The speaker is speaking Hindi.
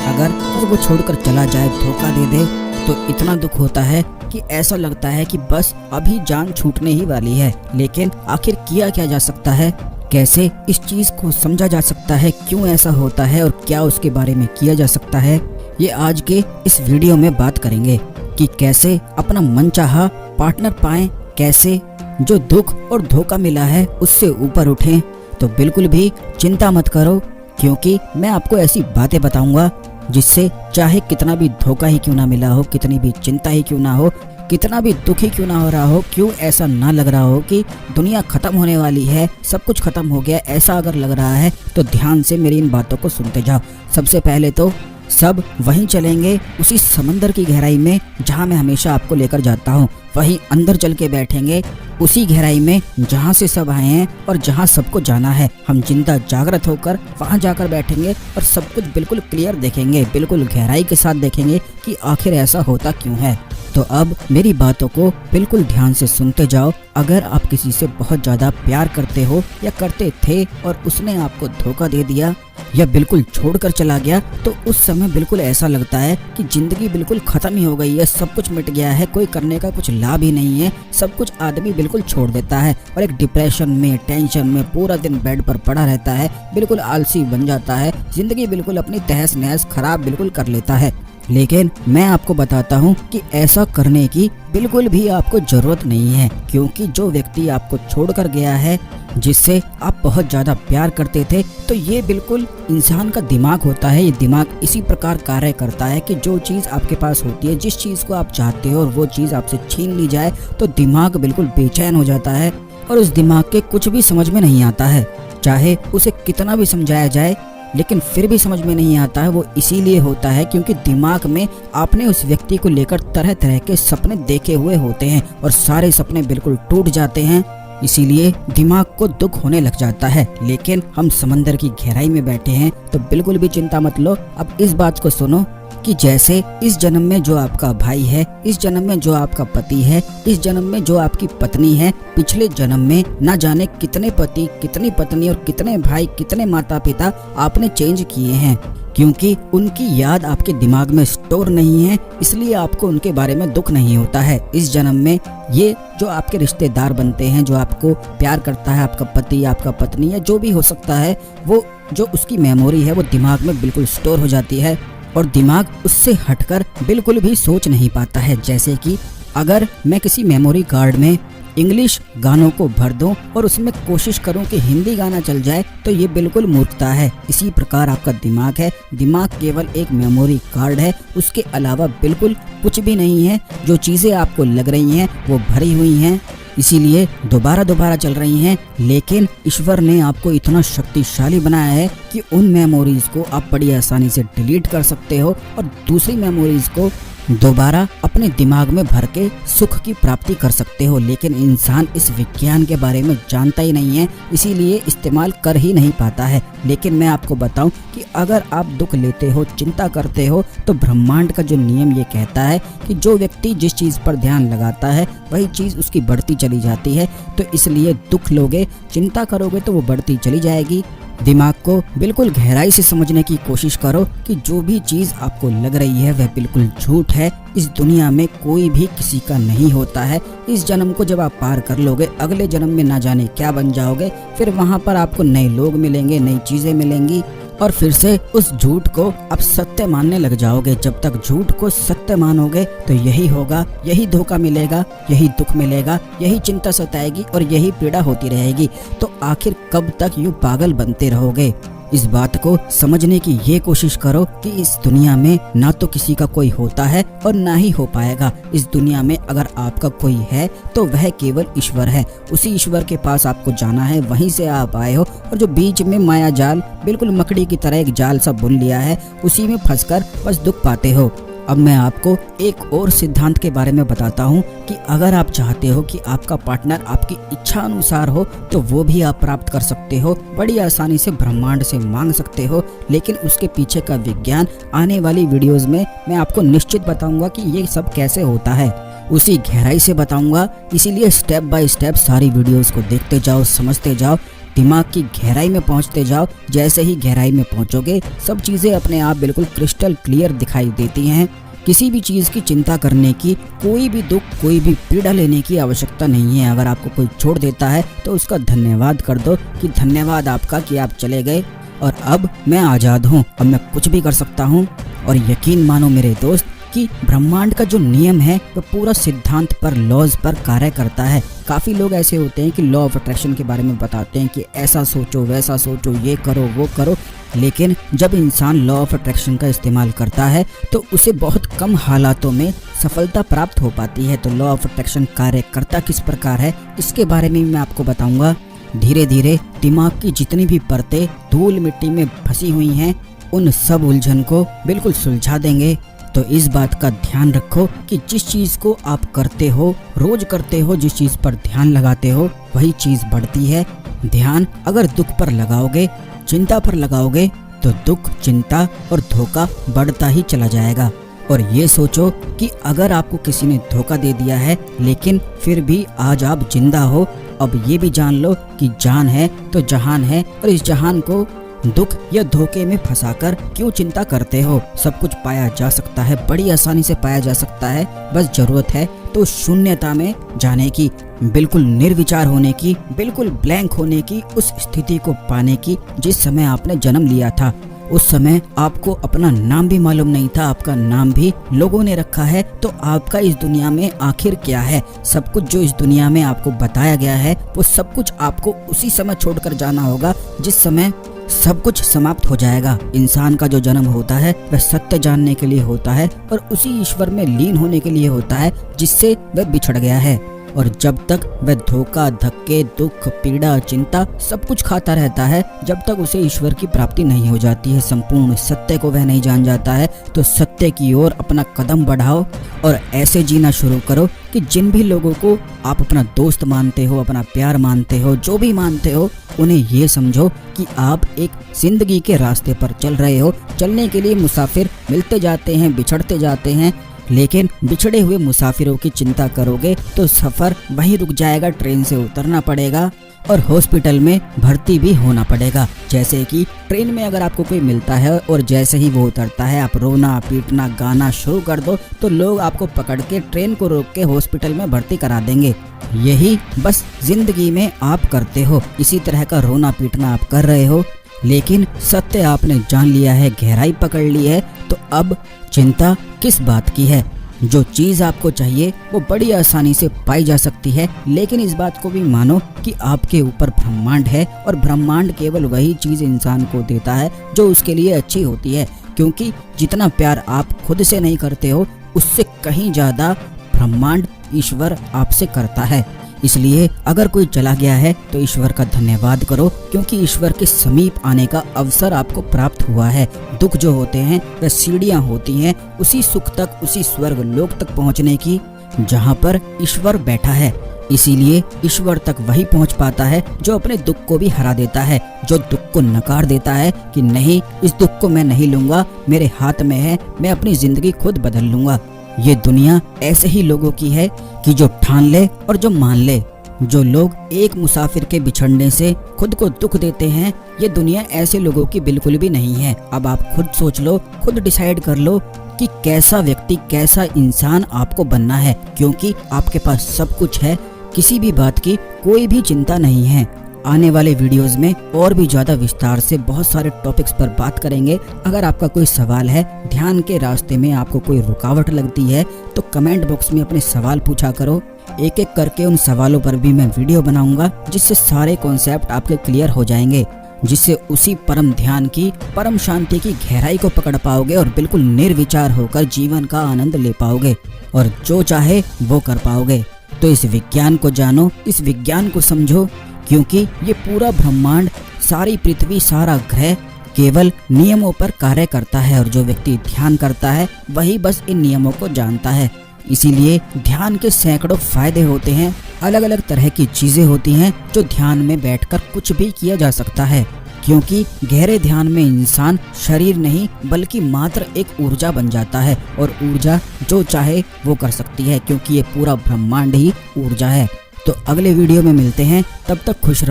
अगर वो छोड़कर चला जाए, धोखा दे दे, तो इतना दुख होता है कि ऐसा लगता है कि बस अभी जान छूटने ही वाली है। लेकिन आखिर किया क्या जा सकता है, कैसे इस चीज को समझा जा सकता है, क्यों ऐसा होता है और क्या उसके बारे में किया जा सकता है, ये आज के इस वीडियो में बात करेंगे कि कैसे अपना मनचाहा पार्टनर पाएं, कैसे जो दुख और धोखा मिला है उससे ऊपर उठें। तो बिल्कुल भी चिंता मत करो, क्योंकि मैं आपको ऐसी बातें बताऊंगा जिससे चाहे कितना भी धोखा ही क्यों ना मिला हो, कितनी भी चिंता ही क्यों ना हो, कितना भी दुखी क्यों ना हो रहा हो, क्यों ऐसा ना लग रहा हो कि दुनिया खत्म होने वाली है, सब कुछ खत्म हो गया, ऐसा अगर लग रहा है तो ध्यान से मेरी इन बातों को सुनते जाओ। सबसे पहले तो सब वहीं चलेंगे उसी समंदर की गहराई में जहां मैं हमेशा आपको लेकर जाता हूं, वहीं अंदर चल के बैठेंगे उसी गहराई में जहां से सब आए हैं और जहां सबको जाना है। हम जिंदा जागृत होकर वहां जाकर बैठेंगे और सब कुछ बिल्कुल क्लियर देखेंगे, बिल्कुल गहराई के साथ देखेंगे कि आखिर ऐसा होता क्यों है। तो अब मेरी बातों को बिल्कुल ध्यान से सुनते जाओ। अगर आप किसी से बहुत ज़्यादा प्यार करते हो या करते थे और उसने आपको धोखा दे दिया या बिल्कुल छोड़कर चला गया, तो उस समय बिल्कुल ऐसा लगता है कि जिंदगी बिल्कुल खत्म ही हो गई है, सब कुछ मिट गया है, कोई करने का कुछ लाभ ही नहीं है, सब कुछ आदमी बिल्कुल छोड़ देता है और एक डिप्रेशन में, टेंशन में पूरा दिन बेड पर पड़ा रहता है, बिल्कुल आलसी बन जाता है, जिंदगी बिल्कुल अपनी तहस नहस खराब बिल्कुल कर लेता है। लेकिन मैं आपको बताता हूँ कि ऐसा करने की बिल्कुल भी आपको जरूरत नहीं है, क्योंकि जो व्यक्ति आपको छोड़कर गया है, जिससे आप बहुत ज़्यादा प्यार करते थे, तो ये बिल्कुल इंसान का दिमाग होता है। ये दिमाग इसी प्रकार कार्य करता है कि जो चीज़ आपके पास होती है, जिस चीज़ को आप चाहते हो और वो चीज़ आपसे छीन ली जाए तो दिमाग बिल्कुल बेचैन हो जाता है और उस दिमाग के कुछ भी समझ में नहीं आता है। चाहे उसे कितना भी समझाया जाए लेकिन फिर भी समझ में नहीं आता है। वो इसीलिए होता है क्योंकि दिमाग में आपने उस व्यक्ति को लेकर तरह तरह के सपने देखे हुए होते हैं और सारे सपने बिल्कुल टूट जाते हैं, इसीलिए दिमाग को दुख होने लग जाता है। लेकिन हम समंदर की गहराई में बैठे हैं तो बिल्कुल भी चिंता मत लो। अब इस बात को सुनो कि जैसे इस जन्म में जो आपका भाई है, इस जन्म में जो आपका पति है, इस जन्म में जो आपकी पत्नी है, पिछले जन्म में ना जाने कितने पति, कितनी पत्नी और कितने भाई, कितने माता पिता आपने चेंज किए हैं, क्योंकि उनकी याद आपके दिमाग में स्टोर नहीं है, इसलिए आपको उनके बारे में दुख नहीं होता है। इस जन्म में ये जो आपके रिश्तेदार बनते हैं, जो आपको प्यार करता है, आपका पति, आपका पत्नी या जो भी हो सकता है, वो जो उसकी मेमोरी है वो दिमाग में बिल्कुल स्टोर हो जाती है और दिमाग उससे हटकर बिल्कुल भी सोच नहीं पाता है। जैसे कि अगर मैं किसी मेमोरी कार्ड में इंग्लिश गानों को भर दूं और उसमें कोशिश करूं कि हिंदी गाना चल जाए, तो ये बिल्कुल मूर्खता है। इसी प्रकार आपका दिमाग है, दिमाग केवल एक मेमोरी कार्ड है, उसके अलावा बिल्कुल कुछ भी नहीं है। जो चीज़ें आपको लग रही हैं वो भरी हुई हैं, इसीलिए दोबारा चल रही हैं। लेकिन ईश्वर ने आपको इतना शक्तिशाली बनाया है कि उन मेमोरीज को आप बड़ी आसानी से डिलीट कर सकते हो और दूसरी मेमोरीज को दोबारा अपने दिमाग में भर के सुख की प्राप्ति कर सकते हो। लेकिन इंसान इस विज्ञान के बारे में जानता ही नहीं है, इसीलिए इस्तेमाल कर ही नहीं पाता है। लेकिन मैं आपको बताऊं कि अगर आप दुख लेते हो, चिंता करते हो, तो ब्रह्मांड का जो नियम ये कहता है कि जो व्यक्ति जिस चीज़ पर ध्यान लगाता है वही चीज़ उसकी बढ़ती चली जाती है। तो इसलिए दुख लोगे, चिंता करोगे तो वो बढ़ती चली जाएगी। दिमाग को बिल्कुल गहराई से समझने की कोशिश करो कि जो भी चीज़ आपको लग रही है वह बिल्कुल झूठ है। इस दुनिया में कोई भी किसी का नहीं होता है। इस जन्म को जब आप पार कर लोगे, अगले जन्म में ना जाने क्या बन जाओगे, फिर वहाँ पर आपको नए लोग मिलेंगे, नई चीज़ें मिलेंगी और फिर से उस झूठ को आप सत्य मानने लग जाओगे। जब तक झूठ को सत्य मानोगे तो यही होगा, यही धोखा मिलेगा, यही दुख मिलेगा, यही चिंता सताएगी और यही पीड़ा होती रहेगी। तो आखिर कब तक यूं पागल बनते रहोगे? इस बात को समझने की ये कोशिश करो कि इस दुनिया में ना तो किसी का कोई होता है और ना ही हो पाएगा। इस दुनिया में अगर आपका कोई है तो वह केवल ईश्वर है। उसी ईश्वर के पास आपको जाना है, वहीं से आप आए हो और जो बीच में माया जाल बिल्कुल मकड़ी की तरह एक जाल सा बुन लिया है, उसी में फंसकर बस दुख पाते हो। अब मैं आपको एक और सिद्धांत के बारे में बताता हूँ कि अगर आप चाहते हो कि आपका पार्टनर आपकी इच्छा अनुसार हो तो वो भी आप प्राप्त कर सकते हो, बड़ी आसानी से ब्रह्मांड से मांग सकते हो। लेकिन उसके पीछे का विज्ञान आने वाली वीडियोस में मैं आपको निश्चित बताऊंगा कि ये सब कैसे होता है, उसी गहराई से बताऊंगा। इसीलिए स्टेप बाय स्टेप सारी वीडियोस को देखते जाओ, समझते जाओ। दिमाग की गहराई में पहुंचते जाओ। जैसे ही गहराई में पहुंचोगे सब चीज़ें अपने आप बिल्कुल क्रिस्टल क्लियर दिखाई देती हैं। किसी भी चीज़ की चिंता करने की, कोई भी दुख, कोई भी पीड़ा लेने की आवश्यकता नहीं है। अगर आपको कोई छोड़ देता है तो उसका धन्यवाद कर दो कि धन्यवाद आपका कि आप चले गए और अब मैं आज़ाद हूँ, अब मैं कुछ भी कर सकता हूँ। और यकीन मानो मेरे दोस्त कि ब्रह्मांड का जो नियम है वो पूरा सिद्धांत पर, लॉज पर कार्य करता है। काफ़ी लोग ऐसे होते हैं कि लॉ ऑफ अट्रैक्शन के बारे में बताते हैं कि ऐसा सोचो, वैसा सोचो, ये करो, वो करो, लेकिन जब इंसान लॉ ऑफ अट्रैक्शन का इस्तेमाल करता है तो उसे बहुत कम हालातों में सफलता प्राप्त हो पाती है। तो लॉ ऑफ अट्रैक्शन कार्य करता किस प्रकार है इसके बारे में मैं आपको बताऊंगा। धीरे धीरे दिमाग की जितनी भी परतें धूल मिट्टी में फंसी हुई हैं उन सब उलझन को बिल्कुल सुलझा देंगे। तो इस बात का ध्यान रखो कि जिस चीज़ को आप करते हो, रोज करते हो, जिस चीज़ पर ध्यान लगाते हो वही चीज़ बढ़ती है। ध्यान अगर दुख पर लगाओगे, चिंता पर लगाओगे तो दुख, चिंता और धोखा बढ़ता ही चला जाएगा। और ये सोचो कि अगर आपको किसी ने धोखा दे दिया है लेकिन फिर भी आज आप जिंदा हो, अब ये भी जान लो कि जान है तो जहान है, और इस जहान को दुख या धोखे में फंसाकर क्यों चिंता करते हो। सब कुछ पाया जा सकता है, बड़ी आसानी से पाया जा सकता है। बस जरूरत है तो शून्यता में जाने की, बिल्कुल निर्विचार होने की, बिल्कुल ब्लैंक होने की, उस स्थिति को पाने की जिस समय आपने जन्म लिया था। उस समय आपको अपना नाम भी मालूम नहीं था, आपका नाम भी लोगों ने रखा है। तो आपका इस दुनिया में आखिर क्या है? सब कुछ जो इस दुनिया में आपको बताया गया है वो सब कुछ आपको उसी समय छोड़कर जाना होगा जिस समय सब कुछ समाप्त हो जाएगा। इंसान का जो जन्म होता है वह सत्य जानने के लिए होता है और उसी ईश्वर में लीन होने के लिए होता है जिससे वह बिछड़ गया है। और जब तक वह धोखा, धक्के, दुख, पीड़ा, चिंता सब कुछ खाता रहता है, जब तक उसे ईश्वर की प्राप्ति नहीं हो जाती है, संपूर्ण सत्य को वह नहीं जान जाता है, तो सत्य की ओर अपना कदम बढ़ाओ और ऐसे जीना शुरू करो कि जिन भी लोगों को आप अपना दोस्त मानते हो, अपना प्यार मानते हो, जो भी मानते हो, उन्हें ये समझो कि आप एक जिंदगी के रास्ते पर चल रहे हो। चलने के लिए मुसाफिर मिलते जाते हैं, बिछड़ते जाते हैं, लेकिन बिछड़े हुए मुसाफिरों की चिंता करोगे तो सफ़र वहीं रुक जाएगा, ट्रेन से उतरना पड़ेगा और हॉस्पिटल में भर्ती भी होना पड़ेगा। जैसे कि ट्रेन में अगर आपको कोई मिलता है और जैसे ही वो उतरता है आप रोना, पीटना, गाना शुरू कर दो तो लोग आपको पकड़ के ट्रेन को रोक के हॉस्पिटल में भर्ती करा देंगे। यही बस जिंदगी में आप करते हो, इसी तरह का रोना पीटना आप कर रहे हो। लेकिन सत्य आपने जान लिया है, गहराई पकड़ ली है, तो अब चिंता किस बात की है? जो चीज़ आपको चाहिए वो बड़ी आसानी से पाई जा सकती है। लेकिन इस बात को भी मानो कि आपके ऊपर ब्रह्मांड है और ब्रह्मांड केवल वही चीज़ इंसान को देता है जो उसके लिए अच्छी होती है, क्योंकि जितना प्यार आप खुद से नहीं करते हो उससे कहीं ज़्यादा ब्रह्मांड, ईश्वर आपसे करता है। इसलिए अगर कोई चला गया है तो ईश्वर का धन्यवाद करो, क्योंकि ईश्वर के समीप आने का अवसर आपको प्राप्त हुआ है। दुख जो होते हैं वह सीढ़ियाँ होती हैं उसी सुख तक, उसी स्वर्ग लोक तक पहुँचने की जहाँ पर ईश्वर बैठा है। इसीलिए ईश्वर तक वही पहुँच पाता है जो अपने दुख को भी हरा देता है, जो दुख को नकार देता है कि नहीं, इस दुख को मैं नहीं लूँगा, मेरे हाथ में है, मैं अपनी जिंदगी खुद बदल लूँगा। ये दुनिया ऐसे ही लोगों की है कि जो ठान ले और जो मान ले। जो लोग एक मुसाफिर के बिछड़ने से खुद को दुख देते हैं, ये दुनिया ऐसे लोगों की बिल्कुल भी नहीं है। अब आप खुद सोच लो, खुद डिसाइड कर लो कि कैसा व्यक्ति, कैसा इंसान आपको बनना है, क्योंकि आपके पास सब कुछ है, किसी भी बात की कोई भी चिंता नहीं है। आने वाले वीडियोस में और भी ज़्यादा विस्तार से बहुत सारे टॉपिक्स पर बात करेंगे। अगर आपका कोई सवाल है, ध्यान के रास्ते में आपको कोई रुकावट लगती है तो कमेंट बॉक्स में अपने सवाल पूछा करो। एक एक करके उन सवालों पर भी मैं वीडियो बनाऊंगा, जिससे सारे कॉन्सेप्ट आपके क्लियर हो जाएंगे, जिससे उसी परम ध्यान की, परम शांति की गहराई को पकड़ पाओगे और बिल्कुल निर्विचार होकर जीवन का आनंद ले पाओगे और जो चाहे वो कर पाओगे। तो इस विज्ञान को जानो, इस विज्ञान को समझो, क्योंकि ये पूरा ब्रह्मांड, सारी पृथ्वी, सारा ग्रह केवल नियमों पर कार्य करता है और जो व्यक्ति ध्यान करता है वही बस इन नियमों को जानता है। इसीलिए ध्यान के सैकड़ों फायदे होते हैं, अलग अलग तरह की चीजें होती हैं जो ध्यान में बैठकर कुछ भी किया जा सकता है, क्योंकि गहरे ध्यान में इंसान शरीर नहीं बल्कि मात्र एक ऊर्जा बन जाता है और ऊर्जा जो चाहे वो कर सकती है, क्योंकि ये पूरा ब्रह्मांड ही ऊर्जा है। तो अगले वीडियो में मिलते हैं, तब तक खुश रहो।